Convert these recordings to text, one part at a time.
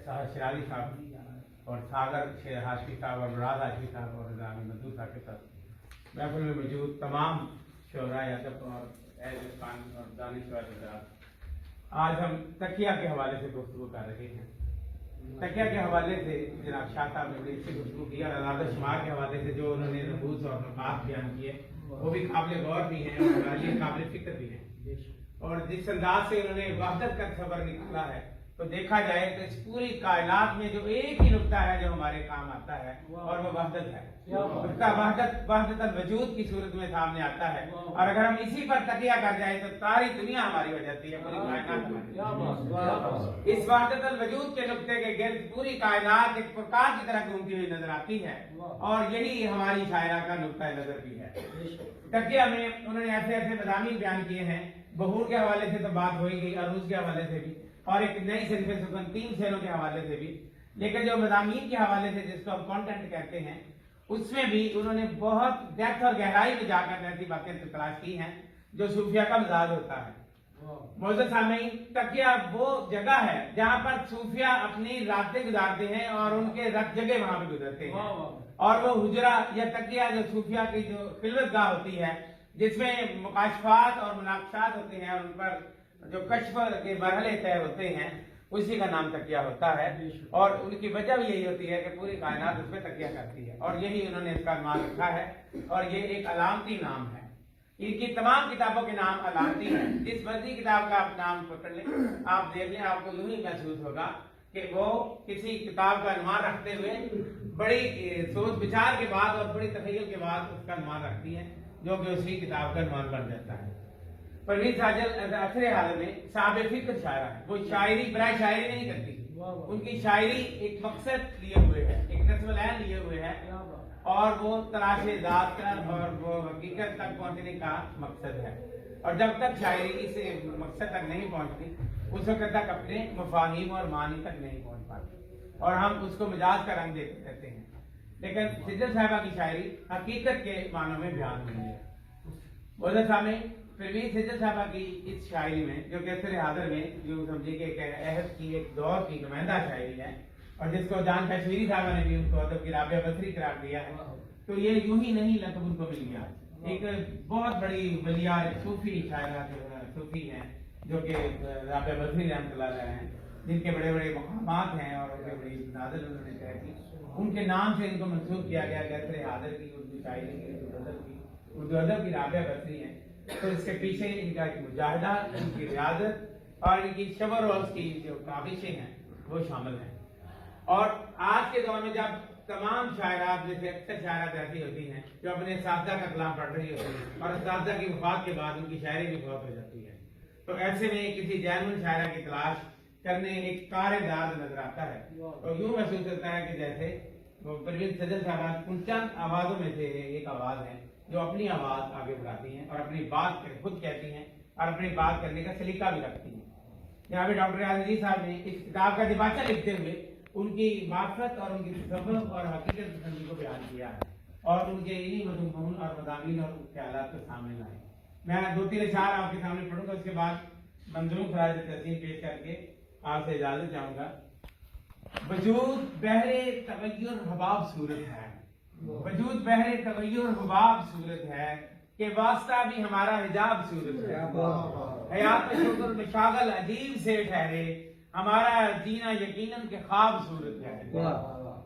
शराली साहब और सागर हाशमी साहब और मुराद हाशमी साहब और रानी मधु साहब के साथ महफिल में मौजूद तमाम शोरा यादव और एहद खान और दानिश्वर आज हम तकिया के हवाले से गुफ्तगू कर रहे हैं। तकिया के हवाले से जनाब शाह साहब ने बड़ी अच्छी गुफ्तगू की और अलादा शुमार के हवाले से जो उन्होंने नबूस और नफात बयान किए वो भी काबिल गौर भी हैं और ये काबिल फिक्र भी हैं। और जिस अंदाज से उन्होंने वहदत का खबर निकाला है तो देखा जाए तो इस पूरी कायनात में जो एक ही नुक्ता है जो हमारे काम आता है और वो वहदत है। उसका वहदत वजूद की सूरत में सामने आता है और अगर हम इसी पर तकिया कर जाए तो सारी दुनिया हमारी हो जाती है, पूरी कायनात। इस वहदत वजूद के नुक्ते के गिर्द पूरी कायनात एक प्रकाश की तरह घूमती हुई नजर आती है और यही हमारी शायरा का नुक्ता नजर भी है। तकिया में उन्होंने ऐसे ऐसे मज़ामीन बयान किए हैं, बहूर के हवाले से तो बात हो ही गई, अरूज के हवाले से भी और एक नई सिनफ़े सुकून 3 शेरों के हवाले से भी। लेकिन जो मज़ामीन के हवाले से जिसको हम कंटेंट कहते हैं उसमें भी उन्होंने बहुत डेप्थ और गहराई में जाकर ऐसी बातें तलाश की हैं जो सूफिया का मिजाज होता है। मौजूद सामीन, तकिया वो जगह है जहाँ पर सूफिया अपनी रातें गुजारते हैं और उनके रत जगह वहां पे गुजरते हैं और वो हुजरा या तकिया जो सूफिया की जो खिलवत गाह होती है जिसमें मुकाशफात और मुनाकशात होते हैं और उन पर जो कश्फ के मरहले तय होते हैं उसी का नाम तकिया होता है। और उनकी वजह भी यही होती है कि पूरी कायनात उस पर तकिया करती है और यही उन्होंने इसका नाम रखा है और ये एक अलामती नाम है। इनकी तमाम किताबों के नाम अलामती हैं। जिस मर्जी किताब का आप नाम पकड़ लें, आप देख लें, आपको यूं ही महसूस होगा कि वो किसी किताब का अनुमान रखते हुए बड़ी सोच विचार के बाद और बड़ी तखय्युल के बाद उसका अनुमान रखती है जो कि उसी किताब का अनुमान बन जाता है। परवीन साजल अक्सर हाल में साहब फिक्र शायरा है, वो शायरी बराए शायरी नहीं करती, उनकी शायरी एक मकसद लिए हुए है, एक नस्ल लिए हुए है और वो तलाशे ज़ात का और वो हकीकत तक पहुंचने का मकसद है। और जब तक शायरी इस मकसद तक नहीं पहुंचती उस वक्त तक अपने मफाहिम और मानी तक नहीं पहुंच पाती और हम उसको मिजाज का रंग देते रहते हैं। लेकिन सिद्दत साहिबा की शायरी हकीकत के मानों में बयान हुई है। मौजूद सामने परवीन सिद्दत साहिबा की इस शायरी में जो कैसर हाजिर में जो समझिए कि अहद की एक दौर की नुमाइंदा शायरी है और जिसको जान कश्मीरी साहबा ने भी उनको अदब की राबिया बसरी करार दिया है, तो ये यूं ही नहीं लकब उनको मिल गया। एक बहुत बड़ी वलिया सूफी शायरा सूफी हैं जो कि राबिया बसरी रहमतुल्लाह अलैह हैं, जिनके बड़े बड़े मकामात हैं और उनके बड़ी नाज़िल उन्होंने तय की, उनके नाम से इनको मंसूब किया गया कैसर हाजिर की उर्दू शायरी की उर्दू अदब की राबिया बसरी है। तो इसके पीछे इनका एक मुजाहिदा, इनकी रियाजत और इनकी शबर रोज की जो काविशें हैं वो शामिल हैं। और आज के दौर में जब तमाम शायरात जैसे अक्सर शायरात ऐसी होती हैं जो अपने सादा का कलाम पढ़ रही होती है और सादा की वफात के बाद उनकी शायरी भी बहुत हो जाती है, तो ऐसे में किसी जैनुल शायरा की तलाश करने एक कारेदार नजर आता है। तो यूं महसूस होता है कि जैसे परवीन सिद्दत साहब उन चंद आवाजों में से एक आवाज है जो अपनी आवाज आगे बढ़ाती हैं और अपनी बात खुद कहती हैं और अपनी बात करने का सलीका भी रखती हैं। यहाँ पे डॉक्टर आज़ादी साहब ने इस किताब का दिबाचा लिखते हुए उनकी मार्फत और उनकी सबब और हकीकत पसंदी को बयान किया है और उनके इन्हीं मज़मून और मज़ामीन और ख्यालात को सामने लाए। मैं 2-3 अशार आपके सामने पढ़ूंगा, उसके बाद मंजूर खराज तहसीन पेश करके आपसे इजाजत चाहूंगा। वजूद बहरे तगय्युर हबाब सूरत है, वजूद बहरे तगय्युर हुबाब सूरत है कि वास्ता भी हमारा हिजाब सूरत है। हयात शुक्र मशागल अजीब से ठहरे हमारा जीना यकीनन के ख्वाब सूरत है।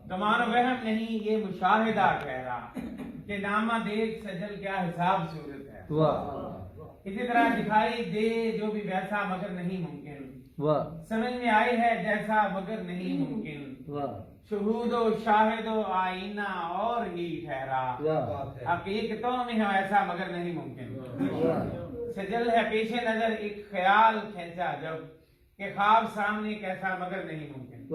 गमान वहम नहीं ये मुशाहिदा ठहरा कि नामा देख सजल क्या हिसाब सूरत है। इसी तरह दिखाई दे जो भी वैसा मगर नहीं मुमकिन, समझ में आए है जैसा मगर नहीं मुमकिन, शुहूदो शाहिदो आईना और ही ठहरा हकीकतों में है ऐसा मगर नहीं मुमकिन। सजल है पेशे नजर एक ख्याल खींचा जब कि ख्वाब सामने कैसा मगर नहीं मुमकिन।